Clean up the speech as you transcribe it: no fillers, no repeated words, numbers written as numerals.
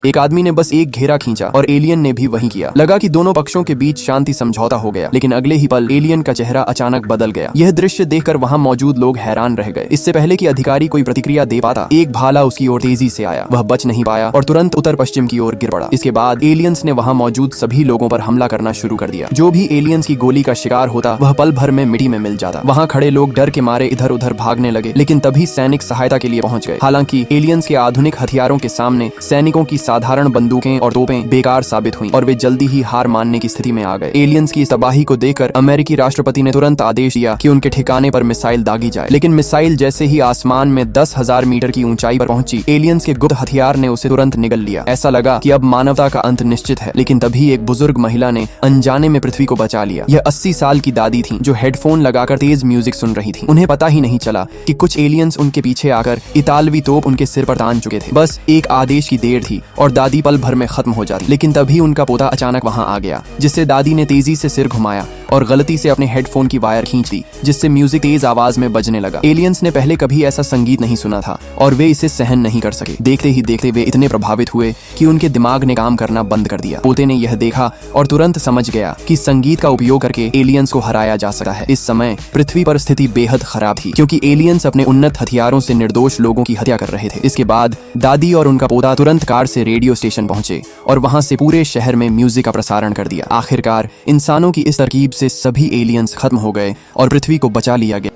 एक आदमी ने बस एक घेरा खींचा और एलियन ने भी वही किया। लगा कि दोनों पक्षों के बीच शांति समझौता हो गया, लेकिन अगले ही पल एलियन का चेहरा अचानक बदल गया। यह दृश्य देखकर वहां मौजूद लोग हैरान रह गए। इससे पहले कि अधिकारी कोई प्रतिक्रिया दे पाता, एक भाला उसकी ओर तेजी से आया। वह बच नहीं पाया और तुरंत उत्तर पश्चिम की ओर गिर पड़ा। इसके बाद एलियंस ने वहां मौजूद सभी लोगों पर हमला करना शुरू कर दिया। जो भी एलियंस की गोली का शिकार होता, वह पल भर में मिट्टी में मिल जाता। वहां खड़े लोग डर के मारे इधर उधर भागने लगे, लेकिन तभी सैनिक सहायता के लिए पहुंच गए। हालांकि एलियंस के आधुनिक हथियारों के सामने सैनिकों की साधारण बंदूकें और तोपें बेकार साबित हुई और वे जल्दी ही हार मानने की स्थिति में आ गए। एलियंस की इस तबाही को देखकर अमेरिकी राष्ट्रपति ने तुरंत आदेश दिया कि उनके ठिकाने पर मिसाइल दागी जाए। लेकिन मिसाइल जैसे ही आसमान में 10,000 मीटर की ऊंचाई पर पहुंची, एलियंस के गुप्त हथियार ने उसे तुरंत निगल लिया। ऐसा लगा कि अब मानवता का अंत निश्चित है। लेकिन तभी एक बुजुर्ग महिला ने अनजाने में पृथ्वी को बचा लिया। यह 80 साल की दादी थी, जो हेडफोन लगाकर तेज म्यूजिक सुन रही थी। उन्हें पता ही नहीं चला कि कुछ एलियंस उनके पीछे आकर इतालवी तोप उनके सिर पर तान चुके थे। बस एक आदेश की देर थी और दादी पल भर में खत्म हो जाती। लेकिन तभी उनका पोता अचानक वहां आ गया, जिससे दादी ने तेजी से सिर घुमाया और गलती से अपने हेडफोन की वायर खींच दी, जिससे म्यूजिक तेज आवाज में बजने लगा। एलियंस ने पहले कभी ऐसा संगीत नहीं सुना था और वे इसे सहन नहीं कर सके। देखते ही देखते वे इतने प्रभावित हुए कि उनके दिमाग ने काम करना बंद कर दिया। पोते ने यह देखा और तुरंत समझ गया कि संगीत का उपयोग करके एलियंस को हराया जा सकता है। इस समय पृथ्वी पर स्थिति बेहद खराब थी, क्योंकि एलियंस अपने उन्नत हथियारों से निर्दोष लोगों की हत्या कर रहे थे। इसके बाद दादी और उनका पोता तुरंत कार से रेडियो स्टेशन पहुंचे और वहां से पूरे शहर में म्यूजिक का प्रसारण कर दिया। आखिरकार इंसानों की इस तरकीब से सभी एलियंस खत्म हो गए और पृथ्वी को बचा लिया गया।